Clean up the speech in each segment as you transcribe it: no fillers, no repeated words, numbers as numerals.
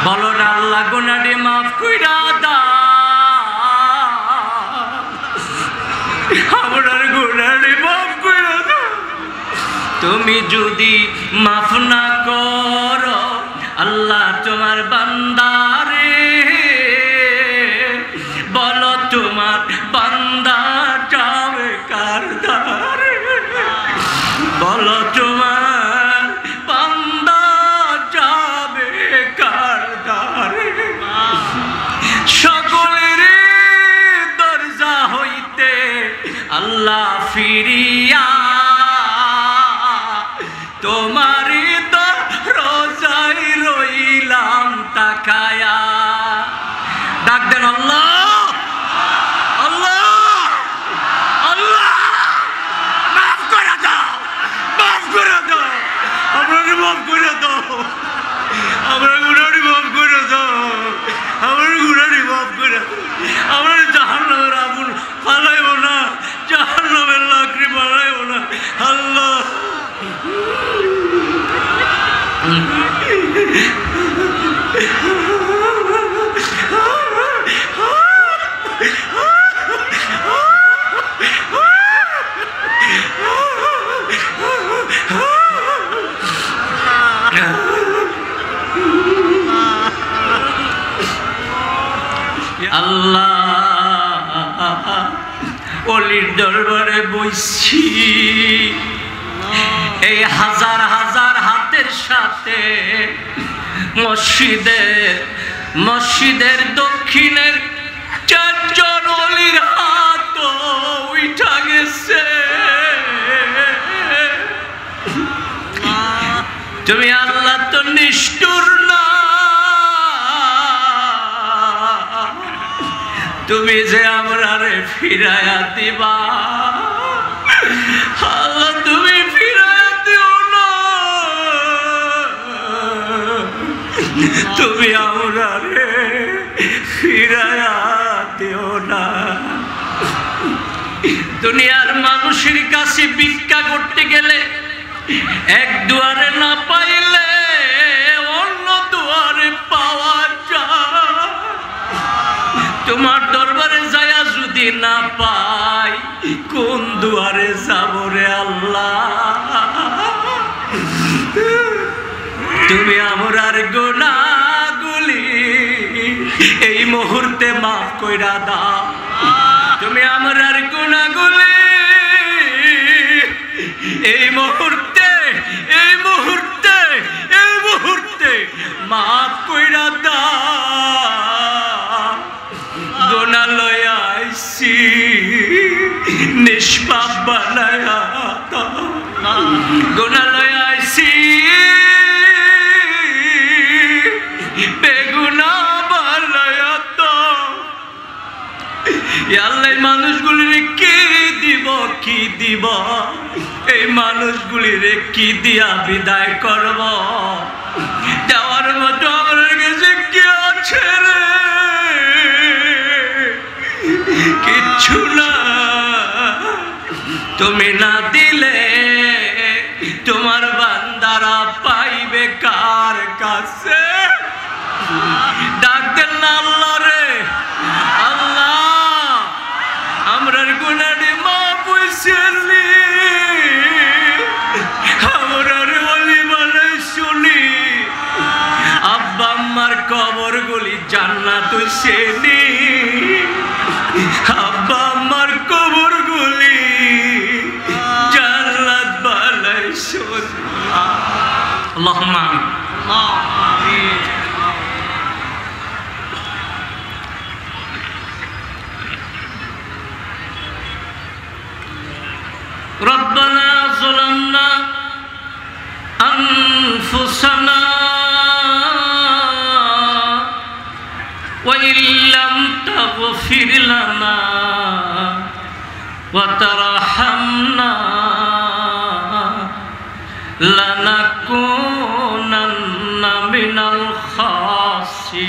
বলো না আল্লাহ গুনাহটি মাফ কইরা দাও, আমরার গুনাহটি মাফ কইরা দাও। তুমি যদি মাফ না করো আল্লাহ তোমার বান্দারে, বলো তোমার বান্দা যাবে কার দ্বারে, বলো তোমার বান্দা যাবে কার দ্বারে। সকলের দরজা হইতে আল্লাহ ফিরিয়া তোমারই দরজায় রইলাম তাকায়া। ডাক দেন আল্লাহ, আল্লাহ, আল্লাহ মাফ করে দাও, মাফ করে দাও, আপনাকে মাফ করে দাও, আমার গুনাহটি মাফ করে দাও, আমার গুনাহটি মাফ করে দাও। আমার জাহান্নামের আগুন ফালাইব না, জাহান্নামের লাকড়ি ফালাইব না আল্লাহ। আল্লাহ অলির দরবারে বইছি, এই হাজার হাজার হাতের সাথে মসজিদের দক্ষিণের চারজন অলির হাত উঠা গেছে। তুমি আল্লাহ তো নিষ্ঠুর না, তুমি যে আমরারে ফিরাইয়া দিবা আল্লাহ, তুমি ফিরাইয়া দিও না, তুমি আমরারে ফিরাইয়া দিও না। দুনিয়ার মানুষের কাছে ভিক্ষা করতে গেলে এক দুয়ারে না পাইলে অন্য দুয়ারে পাওয়া যায়। তোমার দরবারে যায়া যদি না পাই কোন দুয়ারে যাব রে আল্লাহ। তুমি আমরার গুনাহগুলি এই মুহূর্তে মাফ কইরা দাও, তুমি আমরার গুনাহগুলি এই মুহূর্তে এই মুহূর্তে এই মুহূর্তে মাফ কইরা দাও। গুনাহ লইয়া আইছি নিষ্পাপ বানায়া দাও, গুনাহ লইয়া আইছি বেগুনাহ বানায়া দাও। আল্লাহ এই মানুষগুলিরে কি দিব, কি দিব, এই মানুষগুলিরে কি দিয়া বিদায় করব? দেওয়ার মতো আমার কাছে কি আছে রে? কিচ্ছু না। তুমি না দিলে তোমার বান্দারা পাইবে কার কাছে? ডাক দেন না আল্লাহ রে, আল্লাহ আমরার গুনাহটি মাফ হইছেনি, আমরার ওলি বানাই শুনি, আব্বা আম্মার কবর গুলি জান্নাত হইছেনি, আব্বা আম্মার কবর গুলি জান্নাত বানাই শুনি। আল্লাহুম্মা আমিন। ربنا ظلمنا أنفسنا وإن لم تغفر لنا وترحمنا لنكونن من الخاسرين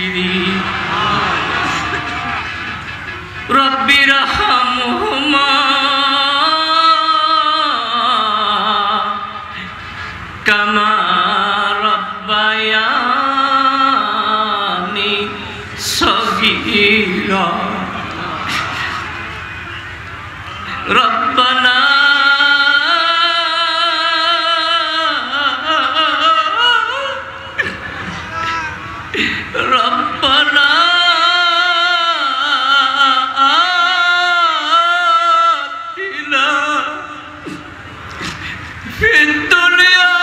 رب ارحمهما كما ربياني كثيرا ربنا آتنا في الدنيا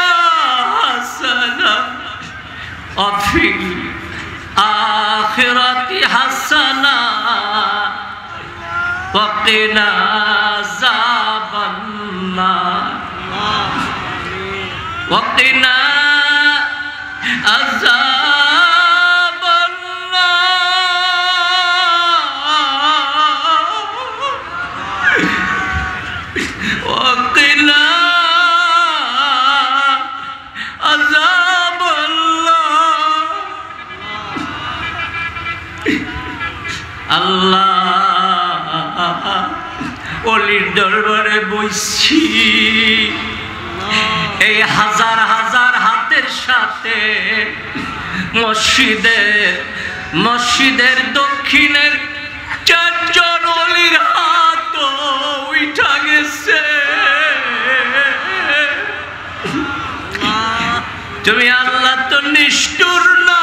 حسنة وفي الآخرة حسنة وقنا عذاب النار وقنا عذاب النار وقنا عذاب الله আল্লাহ ওলির দরবারে বইছি এই হাজার হাজার হাতের সাথে মসজিদের দক্ষিণের চারজন ওলির হাত উঠা গেছে তুমি আল্লাহ তো নিষ্ঠুর না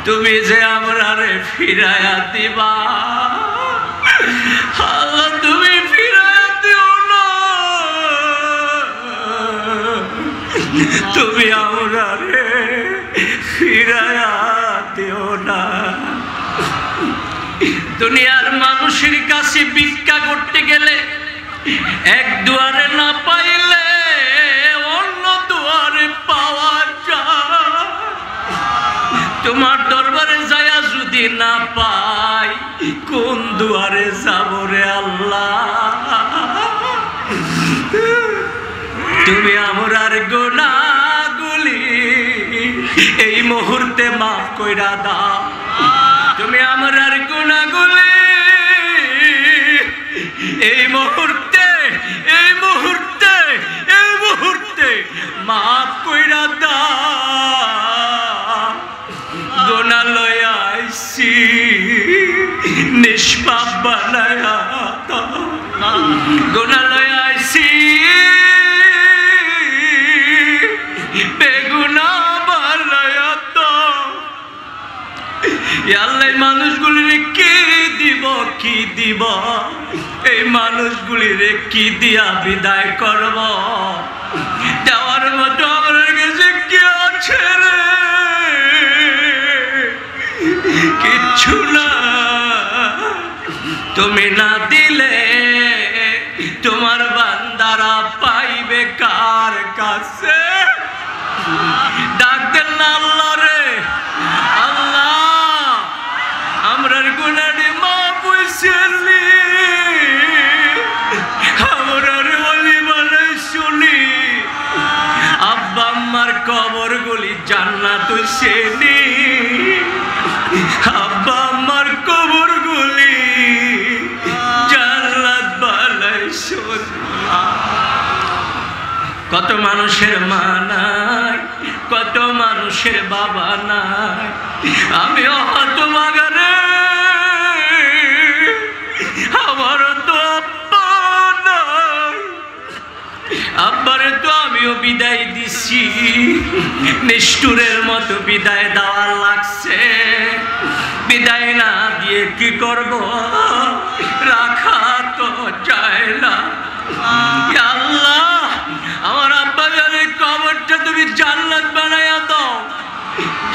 তুমি যে আমরারে ফিরায়া দিবা আল্লাহ তুমি ফিরায়া দিও না তুমি আমরারে ফিরায়া দিও না দুনিয়ার মানুষের কাছে ভিক্ষা করতে গেলে এক দুয়ারে না পাইলে অন্য দুয়ারে পাওয়া যায় তোমার দরবারে যায়া যদি না পাই কোন দুয়ারে যাব রে আল্লাহ তুমি আমরার গুনাহগুলি এই মুহূর্তে মাফ কইরা দাও তুমি আমরার গুনাহগুলি এই মুহূর্তে মাফ কইরা দাও গুনাহ লইয়া আইছি নিষ্পাপ বানায়া দাও গুনাহ লইয়া আইছি বেগুনাহ বানায়া দাও আল্লাহ মানুষগুলিরে কি দিব এই মানুষগুলিরে কি দিয়া বিদায় করব দেওয়ার মতো আমার কাছে কি আছে রে কিচ্ছু না তুমি না দিলে তোমার বান্দারা পাইবে কার কাছে ডাক দেন না আল্লাহ রে আল্লাহ আমরার গুনাহটি মাফ হইছেলি আমরার ওলি বানাই শুনি আব্বা আম্মার কবর গুলি জান্নাত হইছেনি আব্বা আম্মার কবর গুলি জান্নাত বানাই শুনি কত মানুষের মা নাই কত মানুষের বাবা নাই আমিও হতভাগা রে আমারও তো আব্বা নাই আব্বারে তো আমিও বিদায় দিছি নিষ্ঠুরের মতো বিদায় দেওয়া লাগছে বিদায় না দিয়ে কি করব রাখা তো চায় না আল্লাহ আমার আব্বা জানের কবরটা তুমি জান্নাত বানায়া দাও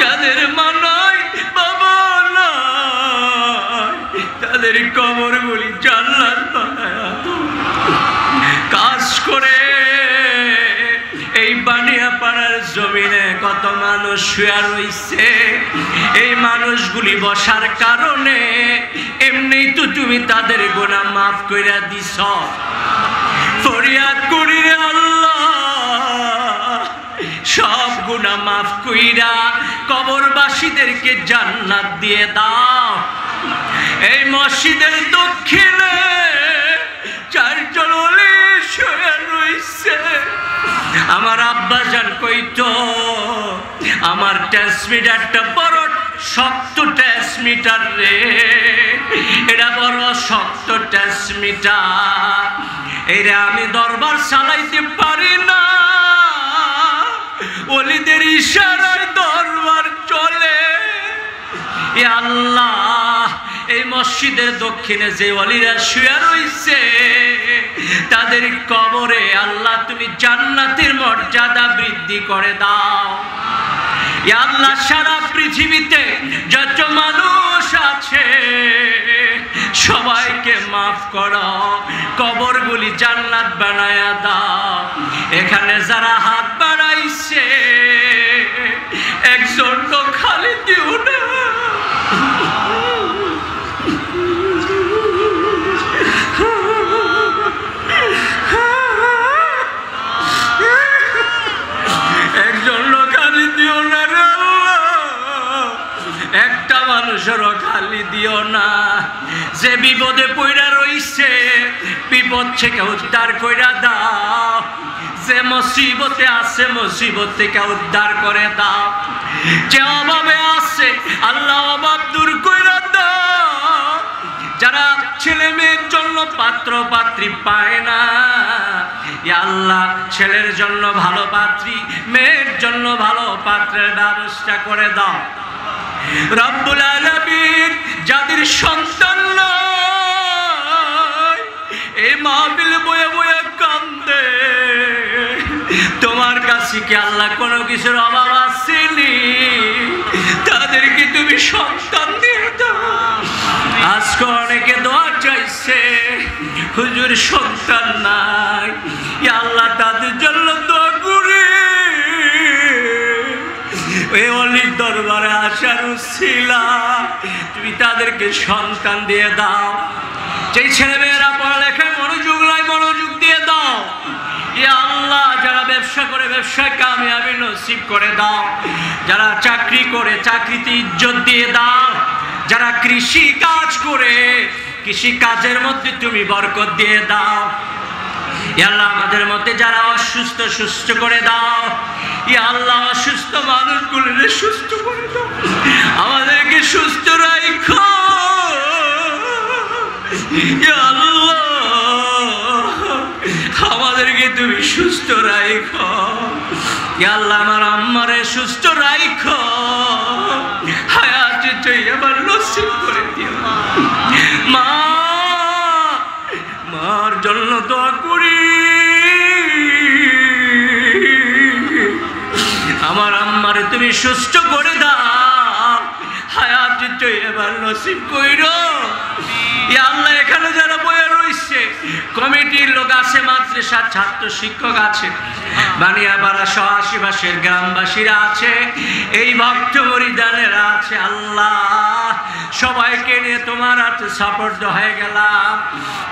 যাদের মা নাই বাবা নাই তাদের কবরগুলি জান্নাত বানায়া দাও কাজ করে এই বানিয়াপাড়ার জমিনে কত মানুষ শুয়ে রইছে এই মানুষগুলি বসার কারণে এমনিই তো তুমি তাদের গুনাহ মাফ কইরা দিছ ফরিয়াদ করি রে আল্লাহ সব গুনাহ মাফ কইরা কবরবাসীদেরকে জান্নাত দিয়ে দাও এই মসজিদের দক্ষিণে চারজন ওলি শুয়ে রইছে আমার আব্বা জান কইতো আমার ট্রান্সমিটারটা বড় শক্ত ট্রান্সমিটার রে, এটা বড় শক্ত ট্রান্সমিটার, এরা আমি দরবার চালাইতে পারি না, ওলিদের ইশারায় দরবার চলে। এ আল্লাহ, এই মসজিদের দক্ষিণে যে ওলিরা শুয়ে রইছে তাদের কবরে আল্লাহ তুমি জান্নাতের মর্যাদা বৃদ্ধি করে দাও। এ আল্লাহ, সারা পৃথিবীতে যত মানুষ আছে সবাইকে মাফ করো, কবরগুলি জান্নাত বানায়া দাও। এখানে যারা হাত বাড়াইছে একজন তো খালি দিও না। একজন লোক খালি দিও না রে আল্লাহ, একটা মানুষেরও খালি দিও না। যে বিপদে পইড়া রইছে বিপদ থেকে উদ্ধার কইরা দাও, যে মুসিবতে আছে মুসিবত থেকে উদ্ধার করে দাও, যে অভাবে আছে আল্লাহ অভাব দূর কইরা দাও। যারা ছেলে মেয়ের জন্য পাত্র পাত্রী পায় না, ইয়া আল্লাহ ছেলের জন্য ভালো পাত্রী, মেয়ের জন্য ভালো পাত্রের ব্যবস্থা করে দাও। রব্বুল আলামিন, যাদের সন্তান নাই এই মাহফিল বয়ে বয়ে কান্দে, তোমার কাছে কি আল্লাহ কোনো কিছুর অভাব আসেনি? তাদেরকে তুমি সন্তান দিয়ে দাও। আজকে অনেকে দোয়া চাইছে, হুজুর সন্তান নাই, ইয়া আল্লাহ তাদের জন্য দোয়া করি। এই অলির দরবারে আসার উসিলা তুমি তাদেরকে সন্তান দিয়ে দাও। যেই ছেলেমেয়েরা পড়ালেখায় মনোযোগ নাই মনোযোগ দিয়ে দাও। ইয়া আল্লাহ, যারা ব্যবসা করে ব্যবসায় কামিয়াবি নসিব করে দাও, যারা চাকরি করে চাকরিতে ইজ্জত দিয়ে দাও, যারা কৃষি কাজ করে কৃষি কাজের মধ্যে তুমি বরকত দিয়ে দাও। ইয়া আল্লাহ, আমাদের মধ্যে যারা অসুস্থ সুস্থ করে দাও। ইয়া আল্লাহ, অসুস্থ মানুষগুলোকে সুস্থ করে দাও, আমাদেরকে সুস্থ রাখো। ইয়া আল্লাহ, আমাদেরকে তুমি সুস্থ রাখো। ইয়া আল্লাহ, আমার আম্মারে সুস্থ রাখো, হায়াতে তৈয়বা নসিব করে দিও। মা, মার জন্য দোয়া করি, আমার আম্মারে তুমি সুস্থ করে দাও, হায়াতে তৈয়বা নসিব কইরো। ইয়া আল্লাহ, এখানে যারা বয়ে রইছে কমিটির লোক আছে, মাদ্রাসার ছাত্র শিক্ষক আছে, বানিয়াপাড়া সহ আশেপাশের গ্রামবাসীরা আছে, এই ভক্ত মরিদানেরা আছে, আল্লাহ সবাইকে নিয়ে তোমার হাতে সাপোর্ট হয়ে গেলাম।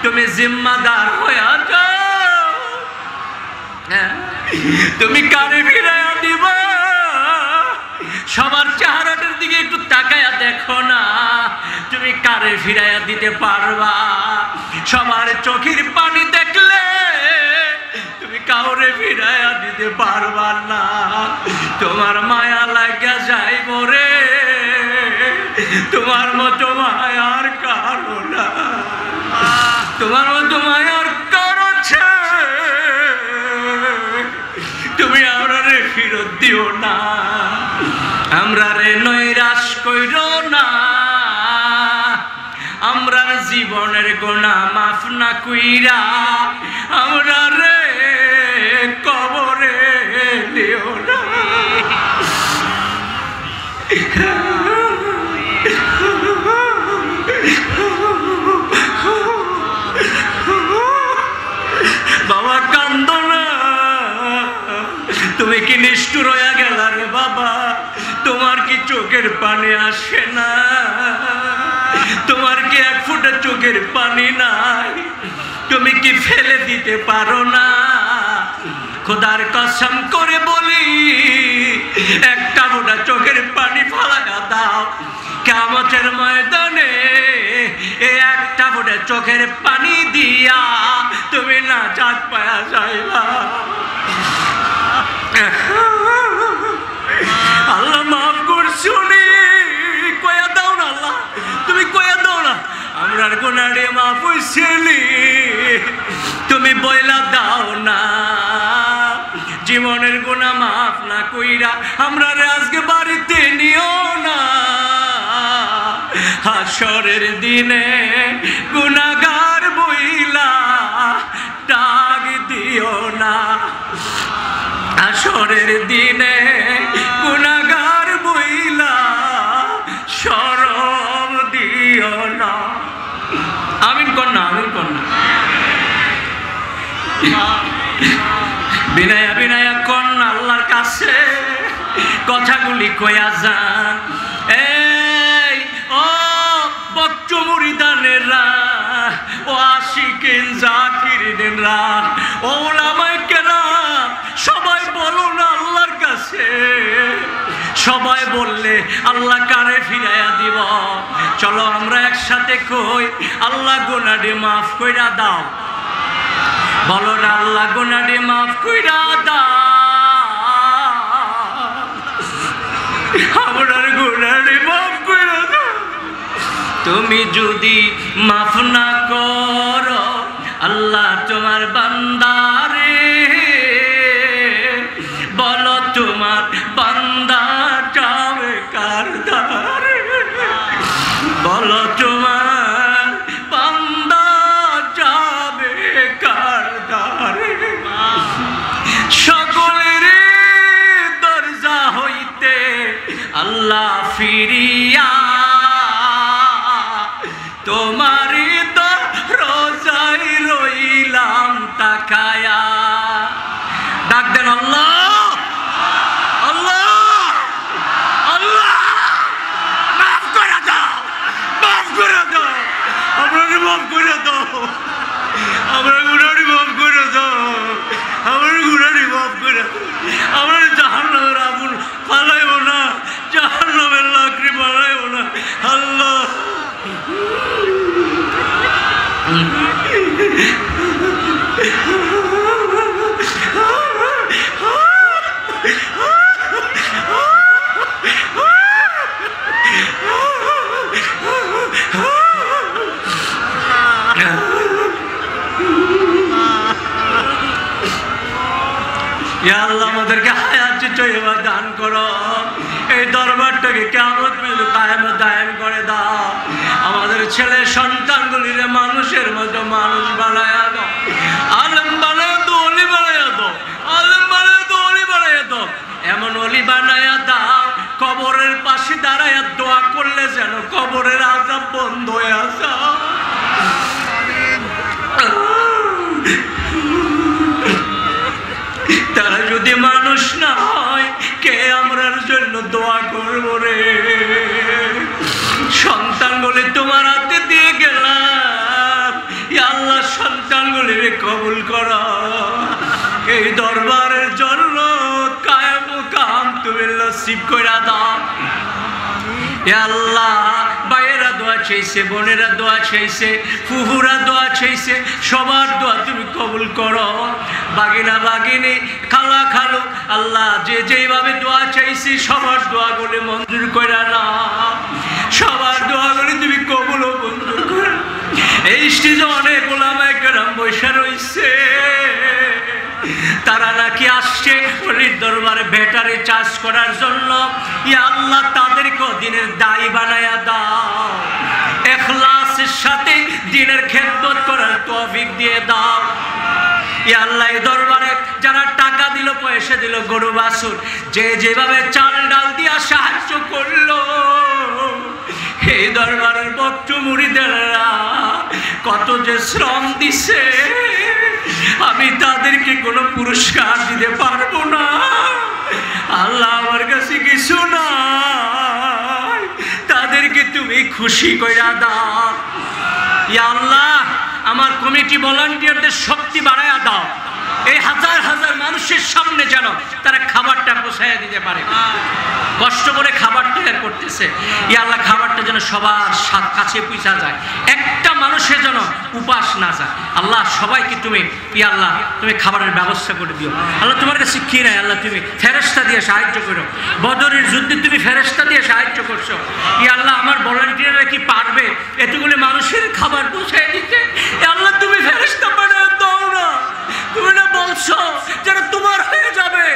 তুমি জিম্মাদার হয়ে যাও, তুমি কানে ফিরাইয়া দিবা। সবার চেহারাটার দিকে একটু তাকায়া দেখো না, তুমি কারে ফিরাইয়া দিতে পারবা? সবার চোখের পানি দেখলে তুমি কাউরে ফিরাইয়া দিতে পারবা না। তোমার মায়া লাগা যায় মরে, তোমার মতো মায়ার কারো না, তোমার মতো মায়ার কারো আছে। তুমি আমরা রে ফিরত দিও না, আমরা রে নৈরাশ কইরো না, আমরা জীবনের গোনা মাফ না কইরা আমরা রে কবরে দিও না। বাবা কান্দো না, তুমি কি নিষ্ঠুর হয়ে গেলা রে বাবা? তোমার কি চোখের পানি আসে না? তোমার কি এক ফোঁটা চোখের পানি নাই? তুমি কি ফেলে দিতে পারো না? খোদার কসম করে বলি, একটা ফোঁটা চোখের পানি ফালায়া দাও, কিয়ামতের ময়দানে এই একটা ফোঁটা চোখের পানি দিয়া তুমি নাজাত পায়া যাইবা। আল্লাহ গুনাহরে মাফ হইছেনি তুমি বইলা দাও না। জীবনের গুনাহ মাফ না কইরা আমরা আজকে বাড়িতে নিও না। হাসরের দিনে গুনাহগার বইলা ডাক দিও না। হাসরের দিনে গুনাহগার বইলা শরম দিও না। আমিন কন্যা, আমিন কন্যা। বিনয়া বিনয়া কন্যা আল্লাহর কাছে কথাগুলি কয়া যান। এই ও বক্ত মুরিদানেরা, ও আশিকিন জাকিরিনরা, ও উলামায়ে কেরাম, সবাই বলো না আল্লাহর কাছে। সবাই বললে আল্লাহ কারে ফিরাইয়া দিব। চলো আমরা একসাথে কই, আল্লাহ গুনাহটি মাফ কইরা দাও। বলো না, আল্লাহ গুনাহটি মাফ কইরা দাও। আমরার গুনাহটি মাফ কইরা দাও। তুমি যদি মাফ না করো আল্লাহ তোমার বান্দারে, বলো তোমার বান্দা যাবে কার দ্বারে। বলো তোমার বান্দা যাবে কার দ্বারে। সকলের দরজা হইতে আল্লাহ ফিরিয়া তোমারই দরজায় রইলাম তাকায়া। ডাক দেন আল্লাহ, আল্লাহ, আল্লাহ মাফ করে দাও, মাফ করে দাও, আপনাকে মাফ করে দাও, আমরা গুনাহটি মাফ করে দাও, আমার গুনাহটি মাফ করে দাও। আমরা জাহান্নামের আগুন ফালাইব না, জাহান্নামের লাকড়ি ফালাইব না। আল্লাহ আল্লাহ আমাদেরকে হায়াত তৈবা দান করো। এই দরবারটাকে কিয়ামত পর্যন্ত কায়েম দায়েম করে দাও। আমাদের ছেলে সন্তানগুলির মানুষের মতো মানুষ বানায়া দাও। আলেম বানায়া দাও, অলি বানায়া দাও, আলেম বানায়া দাও, অলি বানায়া দাও। এমন অলি বানায়া দাও কবরের পাশে দাঁড়ায়া দোয়া করলে যেন কবরের আযাব বন্ধ হয়ে আসে। তারা যদি মানুষ না হয় কে আমরার জন্য দোয়া করব রে। সন্তানগুলি তোমার হাতে দিয়ে গেলাম, ইয়া আল্লাহ সন্তানগুলিরে কবুল করো। এই দরবারের জন্য কায়েম কাম তুমি নসিব কইরা দাও। ইয়া আল্লাহ ভাইয়েরা দোয়া চাইছে, বোনেরা দোয়া চাইছে, ফুফুরা দোয়া চাইছে, সবার দোয়া তুমি কবুল করো। বাগিনা বাগিনী, খালা খালু, আল্লাহ যে যেইভাবে দোয়া চাইছি সবার দোয়াগুলি মঞ্জুর করে না। সবার দোয়াগুলি তুমি কবুল ও মঞ্জুর করে। এই স্টেজে অনেক ওলামায়ে কেরাম বসে রইছে, তারা নাকি আসছে অলির দরবারে ব্যাটারি চার্জ করার জন্য। ইয়া আল্লাহ তাদেরকে দিনের দায়ী বানায়া দাও। ইখলাসের সাথে দিনের খেদমত করার তৌফিক দিয়ে দাও। ইয়া আল্লাহ এই দরবারে যারা টাকা দিল, পয়সা দিল, গরু বাছুর, যে যেভাবে চাল ডাল দিয়া সাহায্য করলো, এই দরবারের ভক্ত মুরিদেরা কত যে শ্রম দিছে, আমি তাদেরকে কোনো পুরস্কার দিতে পারবো না। আল্লাহ আমার কাছে কিছু নাই, তাদেরকে তুমি খুশি কইরা দাও। ইয়া আল্লাহ আমার কমিটি ভলান্টিয়ারদের শক্তি বাড়ায়া দাও। এই হাজার হাজার মানুষের সামনে যেন তারা খাবারটা পৌঁছাইয়া দিতে পারে। কষ্ট করে খাবার তৈরি করতেছে, ইয়া আল্লাহ খাবারটা যেন সবার কাছে পৌঁছা যায়, একটা মানুষের যেন উপাস না যায়। আল্লাহ সবাইকে তুমি ইয়া আল্লাহ তুমি খাবারের ব্যবস্থা করে দিও। আল্লাহ তোমার কাছে কি নাই, আল্লাহ তুমি ফেরেশতা দিয়ে সাহায্য করো। বদরের যুদ্ধে তুমি ফেরেশতা দিয়ে সাহায্য করছো। ইয়া আল্লাহ আমার ভলান্টিয়াররা কি পারবে এতগুলো মানুষের খাবার পৌঁছে দিতে? আল্লাহ তুমি ফেরেশতা পাঠিয়ে দাও না, তুমি না বলছো যেন তোমার হয়ে যাবে।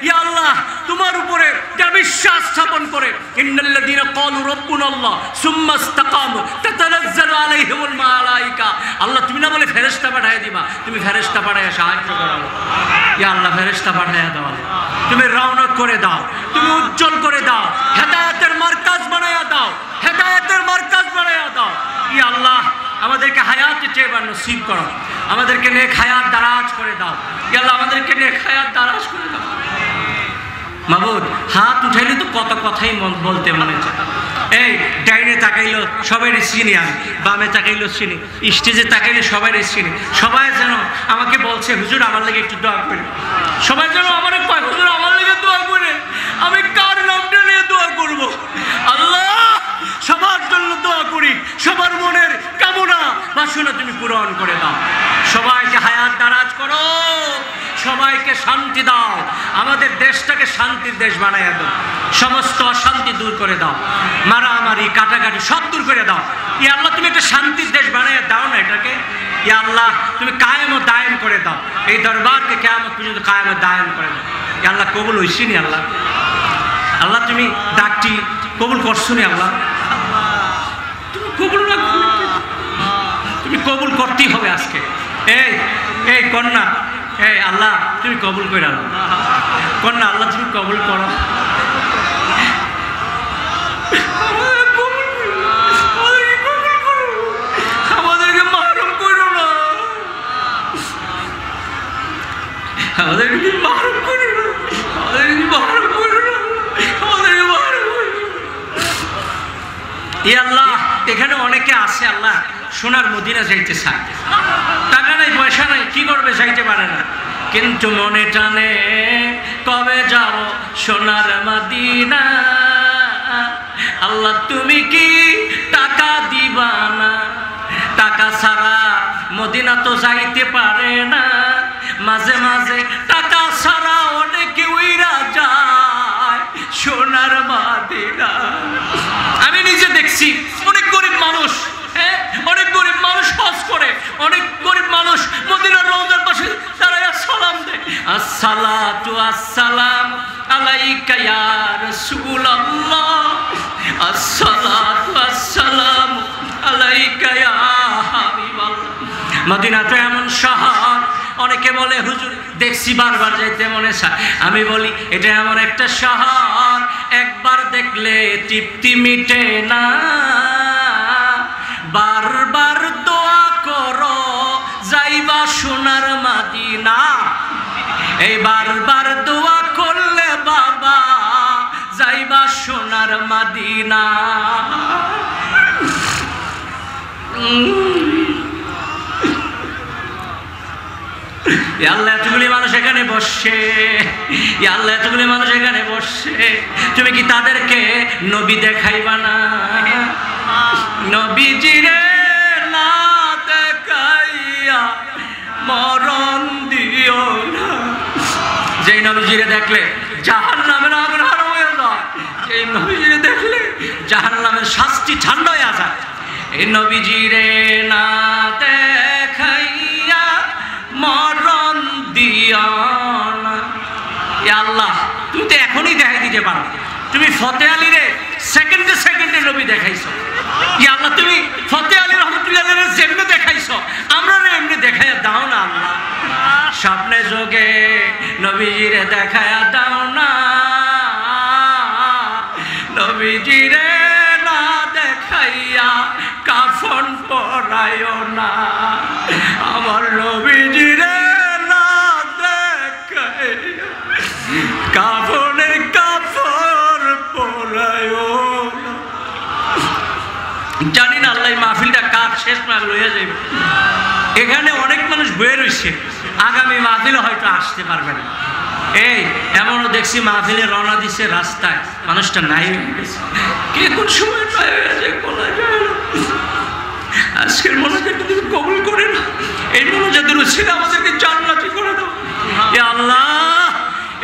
ইয়া আল্লাহ তোমার উপরে যারা বিশ্বাস স্থাপন করে, ইন্নাল্লাযীনা ক্বালু রাব্বুনাল্লাহ সুম্মা ইসতাকামু তাতানাজ্জালু আলাইহিমুল মালায়েকা, আল্লাহ তুমি না বলে ফেরেশতা পাঠিয়ে দিবা, তুমি ফেরেশতা পাঠিয়ে সাহায্য করো। ইয়া আল্লাহ ফেরেশতা পাঠিয়ে দাও, তুমি রওনক করে দাও, তুমি উজ্জ্বল করে দাও, হেদায়েতের মার্কাজ বানায়া দাও, হেদায়েতের মার্কাজ বানায়া দাও। ইয়া আল্লাহ আমাদেরকে হায়াত চেয়ে নসিব করো, আমাদেরকে নেক হায়াত দারাজ করে দাও। ইয়া আল্লাহ আমাদেরকে নেক হায়াত দারাজ করে দাও। মাবুদ হাত উঠাইলে তো কত কথাই বলতে মনে চায়। এই ডাইনে তাকাইলো সবাই চিনি, আমি বামে তাকাইলো চিনি, স্টেজে তাকাইলে সবাই চিনি। সবাই যেন আমাকে বলছে হুজুর আমার লেগে একটু দোয়া করে, সবাই যেন আমার কয় হুজুর আমার লেগে দোয়া করে। আমি কার নামটা নিয়ে দোয়া করবো? আল্লাহ সবার জন্য দোয়া করি, সবার মনের কামনা বাসনা তুমি পূরণ করে দাও। সবাইকে হায়াত দারাজ করো, সবাইকে শান্তি দাও, আমাদের দেশটাকে শান্তির দেশ বানাইয়া দাও, সমস্ত অশান্তি দূর করে দাও, মারামারি কাটাকাটি সব দূর করে দাও। ইয়া আল্লাহ তুমি একটা শান্তির দেশ বানাইয়া দাও না এটাকে। ইয়া আল্লাহ তুমি কায়েম ও দায়েম করে দাও, এই দরবারকে কিয়ামত পর্যন্ত কায়েম ও দায়েম করে দাও। ইয়া আল্লাহ কবুল হইছি নি আল্লাহ, আল্লাহ তুমি ডাকটি কবুল করছো নি আল্লাহ, তুমি কবুল না তুমি কবুল করতেই হবে আজকে। এই এই কন্যা, এই আল্লাহ তুমি কবুল করে আল্লাহ, কন্যা আল্লাহ তুমি কবুল করো, আমাদেরকে মাহরুম করো না, আমাদেরকে মাহরুম করো না, আমাদেরকে মাহরুম করো না, আমাদেরকে মাহরুম করো না। ইয়া আল্লাহ এখানে অনেকে আছে আল্লাহ সোনার মদিনা যাইতে চায়, টাকা নাই পয়সা নাই, কি করবে যাইতে পারে না, কিন্তু মনে টানে কবে যাব সোনার মদিনা। আল্লাহ তুমি কি টাকা দিবা না? টাকা ছাড়া মদিনা তো যাইতে পারে না, মাঝে মাঝে টাকা ছাড়া অনেকে উইরা যায় সোনার মদিনা। আমি নিজে দেখছি অনেক গরিব মানুষ, অনেক গরিব মানুষ হজ করে, অনেক গরিব মানুষ মদিনার রওজার পাশে দাঁড়ায়া সালাম দেয়, আসসালাতু আসসালাম আলাইকা ইয়া রাসূলুল্লাহ, আসসালাতু আসসালাম আলাইকা ইয়া হাবিবাল্লাহ। মদিনা তো এমন শহর, অনেকে বলে হুজুর দেখছি বারবার যাইতে মনে চায়, আমি বলি এটা এমন একটা শহর একবার দেখলে তৃপ্তি মিটে না, বারবার দোয়া করো যাইবা সোনার মদিনা। এই বারবার দোয়া করলে বাবা যাইবা সোনার মদিনা। আল্লাহ এতগুলি মানুষ এখানে বসছে, আল্লাহ এতগুলি মানুষ এখানে বসছে, তুমি কি তাদেরকে নবী দেখাইবা না? নবীজিরে না দেখাইয়া মরণ দিও না। যেই নবীজিরে দেখলে জাহান্নামের আগুন হারাম হয়ে যায়, এই নবীজিরে দেখলে জাহান্নামের শাস্তি ঠান্ডা হয়ে যায়। এই নবীজিরে না দেখাইয়া মরণ দিও না। আল্লাহ তুমি তো এখনই দেখাই দিতে পারো, তুমি ফতে আলীরে সেকেন্ডে সেকেন্ডে নবী দেখাইছো। ইয়া আল্লাহ তুমি ফতে আলী রহমতুল্লাহ যেমনি দেখাইছো আমরা এমনি দেখাইয়া দাও না আল্লাহ। স্বপ্নে যোগে নবীজিরে দেখাইয়া দাও না, নবীজিরে না দেখাইয়া কাফন পরায়ও না, আমার নবীজিরে না দেখাইয়া কাফনের কাফর পরায়ও না। জানি না আল্লাহ মাহফিলটা কার শেষ মাহফিল হয়ে যাবে। এখানে অনেক মানুষ বয়ে রয়েছে, আগামী মাহফিলে হয়তো আসতে পারবে না। এই এমনও দেখছি মাহফিলে রওনা দিছে, রাস্তায় মানুষটা নাই হয়ে গেছে, কে কোন সময় নাই হয়ে গেছে বলা যায় না। আজকের মোনাজাতটা তুমি কবুল করে না, এই মোনাজাতের উসিলা আমাদেরকে জান্নাতি করে দাও ইয়া আল্লাহ।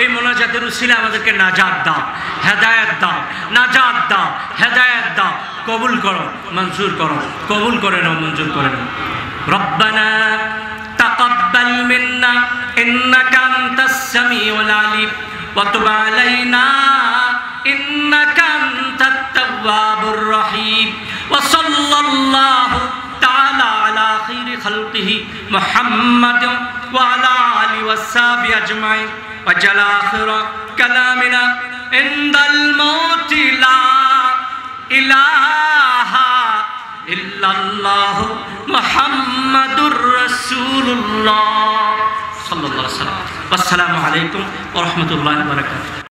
এই মোনাজাতের উসিলা আমাদেরকে নাজাত দাও, হেদায়েত দাও, নাজাত দাও, হেদায়েত দাও, কবুল করো, মঞ্জুর করো, কবুল করে নাও, মঞ্জুর করে নাও। রব্বানা তাকাব্বাল মিন্না ইন্নাকা আনতাস সামিউল আলিম ওয়া তুব আলাইনা ইন্নাকা আনতাত তাওয়াবুর রহিম ওয়া সাল্লাল্লাহু তাআলা আলা খাইরি খালকিহি মুহাম্মাদিন ওয়া আলা আলিহি ওয়া সাহবিহি আজমাইন ওয়া জালা আখিরা কালামিনা ইনদাল মাউতি লা ইলাহা ইল্লাল্লাহু মুহাম্মাদুর রাসূলুল্লাহ সাল্লাল্লাহু আলাইহি ওয়াসাল্লাম। আসসালামু আলাইকুম ওয়া রাহমাতুল্লাহি ওয়া বারাকাতুহু।